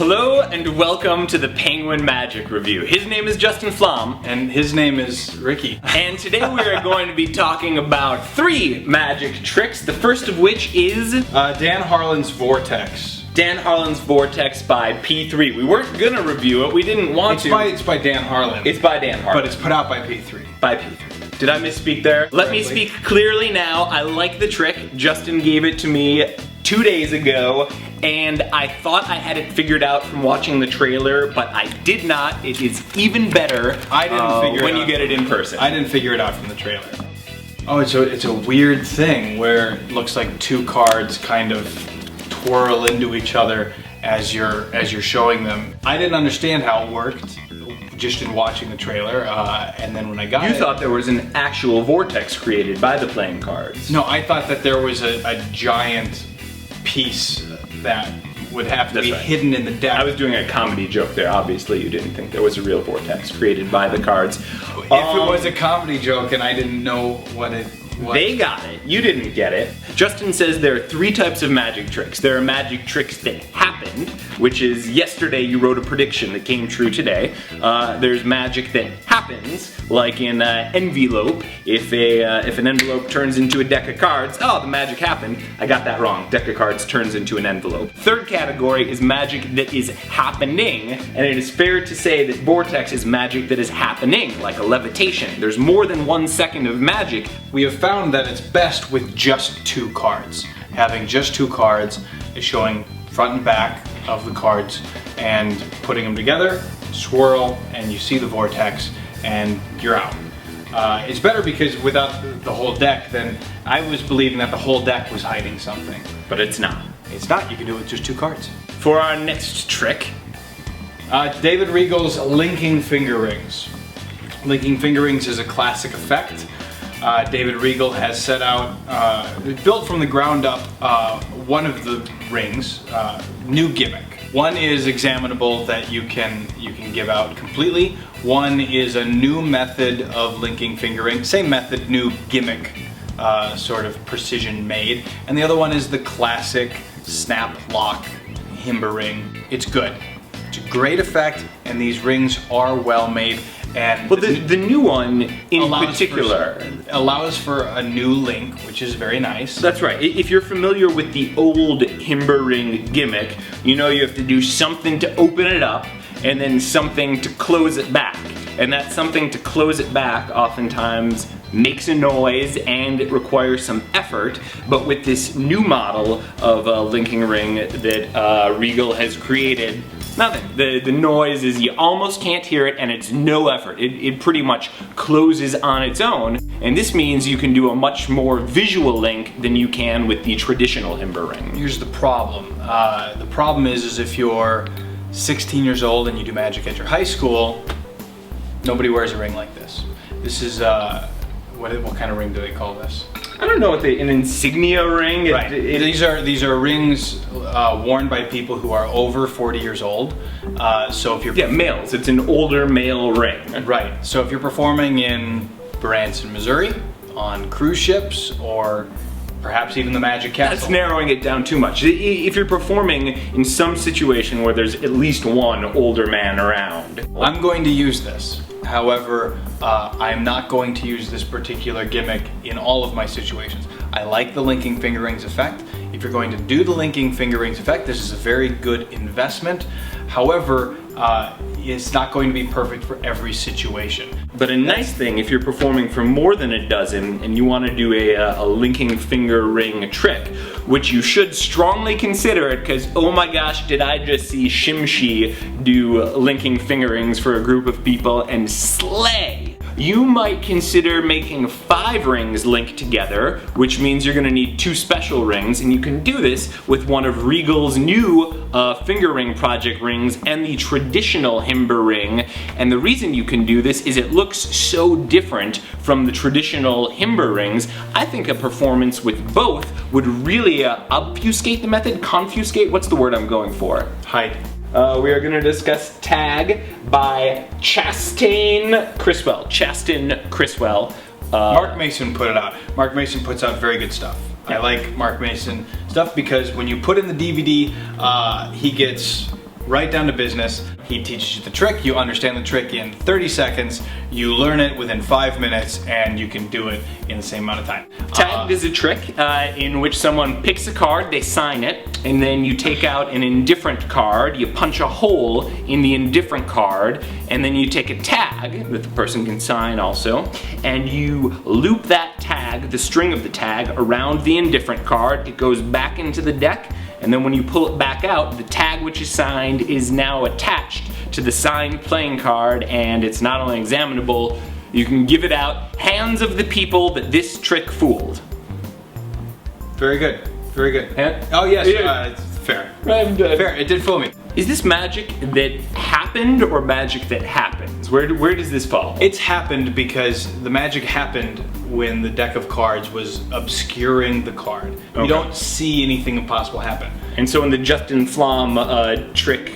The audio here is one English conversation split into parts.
Hello and welcome to the Penguin Magic Review. His name is Justin Flom. And his name is Ricky. And today we are going to be talking about 3 magic tricks, the first of which is Dan Harlan's Vortex. Dan Harlan's Vortex by P3. We weren't gonna review it, we didn't want to. It's by Dan Harlan. It's by Dan Harlan. But it's put out by P3. By P3. Did I misspeak there? Let me speak clearly now. I like the trick. Justin gave it to me 2 days ago, and I thought I had it figured out from watching the trailer, but I did not. It is even better when you get it in person. I didn't figure it out from the trailer. Oh, it's a weird thing where it looks like 2 cards kind of twirl into each other as you're showing them. I didn't understand how it worked just in watching the trailer, and then when I got it... You thought there was an actual vortex created by the playing cards. No, I thought that there was a giant piece that would have to be hidden in the deck. I was doing a comedy joke there. Obviously you didn't think there was a real vortex created by the cards. If it was a comedy joke and I didn't know what it was. They got it. You didn't get it. Justin says there are 3 types of magic tricks. There are magic tricks that happened, which is yesterday you wrote a prediction that came true today. There's magic that happens, like in envelope. If an envelope turns into a deck of cards, oh, the magic happened. I got that wrong. Deck of cards turns into an envelope. Third category is magic that is happening, and it is fair to say that Vortex is magic that is happening, like a levitation. There's more than 1 second of magic. We have found that it's best with just 2 cards. Having just 2 cards is showing front and back of the cards and putting them together, swirl, and you see the vortex and you're out. It's better because without the whole deck, then I was believing that the whole deck was hiding something. But it's not. It's not. You can do it with just 2 cards. For our next trick, David Regal's Linking Finger Rings. Linking Finger Rings is a classic effect. David Regal has set out, built from the ground up, one of the rings, new gimmick. One is examinable that you can give out completely. One is a new method of linking finger ring. Same method, new gimmick, sort of precision made. And the other one is the classic snap lock Himber ring. It's good. It's a great effect, and these rings are well made. And well, the new one in particular allows for a new link, which is very nice. That's right. If you're familiar with the old Himber ring gimmick, you know you have to do something to open it up and then something to close it back. And that something to close it back oftentimes makes a noise and it requires some effort, but with this new model of a linking ring that Regal has created, nothing. The noise is you almost can't hear it and it's no effort. It pretty much closes on its own, and this means you can do a much more visual link than you can with the traditional Himber ring. Here's the problem. The problem is if you're 16 years old and you do magic at your high school, nobody wears a ring like this. This is, what kind of ring do they call this? I don't know what an insignia ring. Right. These are rings worn by people who are over 40 years old. So if you're males, it's an older male ring. Right. So if you're performing in Branson, Missouri, on cruise ships, or perhaps even the Magic Castle. That's narrowing it down too much. If you're performing in some situation where there's at least one older man around. I'm going to use this. However, I'm not going to use this particular gimmick in all of my situations. I like the linking finger rings effect. If you're going to do the linking finger rings effect, this is a very good investment. However, it's not going to be perfect for every situation. But a nice thing, if you're performing for more than a dozen and you want to do a linking finger ring trick, which you should strongly consider it, because oh my gosh, did I just see Shimshi do linking finger rings for a group of people and slay. You might consider making 5 rings linked together, which means you're gonna need 2 special rings, and you can do this with one of Regal's new finger ring project rings and the traditional Himber ring. And the reason you can do this is it looks so different from the traditional Himber rings. I think a performance with both would really obfuscate the method, confuscate, what's the word I'm going for? Hide. We are going to discuss Tag by Chastain Criswell. Chastain Criswell. Mark Mason put it out. Mark Mason puts out very good stuff. I like Mark Mason stuff because when you put in the DVD, he gets right down to business. He teaches you the trick, you understand the trick in 30 seconds, you learn it within 5 minutes, and you can do it in the same amount of time. Tagged is a trick in which someone picks a card, they sign it, and then you take out an indifferent card, you punch a hole in the indifferent card, and then you take a tag that the person can sign also, and you loop that tag, the string of the tag, around the indifferent card. It goes back into the deck, and then when you pull it back out, the tag which is signed is now attached to the signed playing card, and it's not only examinable, you can give it out, hands of the people that this trick fooled. Very good, very good. Yeah? Oh yes, Yeah. it's fair. I'm done. Fair, it did fool me. Is this magic that happened or magic that happens? Where does this fall? It's happened because the magic happened when the deck of cards was obscuring the card. Okay. You don't see anything impossible happen. And so in the Justin Flom trick,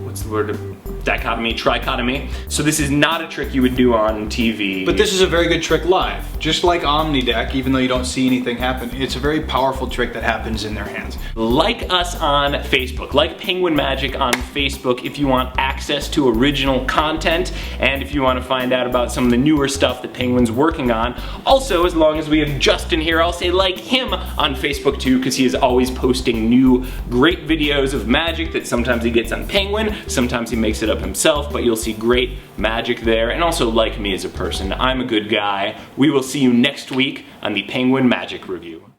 what's the word? Dichotomy, trichotomy. So this is not a trick you would do on TV. But this is a very good trick live. Just like Omnideck, even though you don't see anything happen, it's a very powerful trick that happens in their hands. Like us on Facebook, like Penguin Magic on Facebook if you want access to original content and if you want to find out about some of the newer stuff that Penguin's working on. Also, as long as we have Justin here, I'll say like him on Facebook too, because he is always posting new great videos of magic that sometimes he gets on Penguin, sometimes he makes it up himself, but you'll see great magic there. And also like me as a person, I'm a good guy. We will see you next week on the Penguin Magic Review.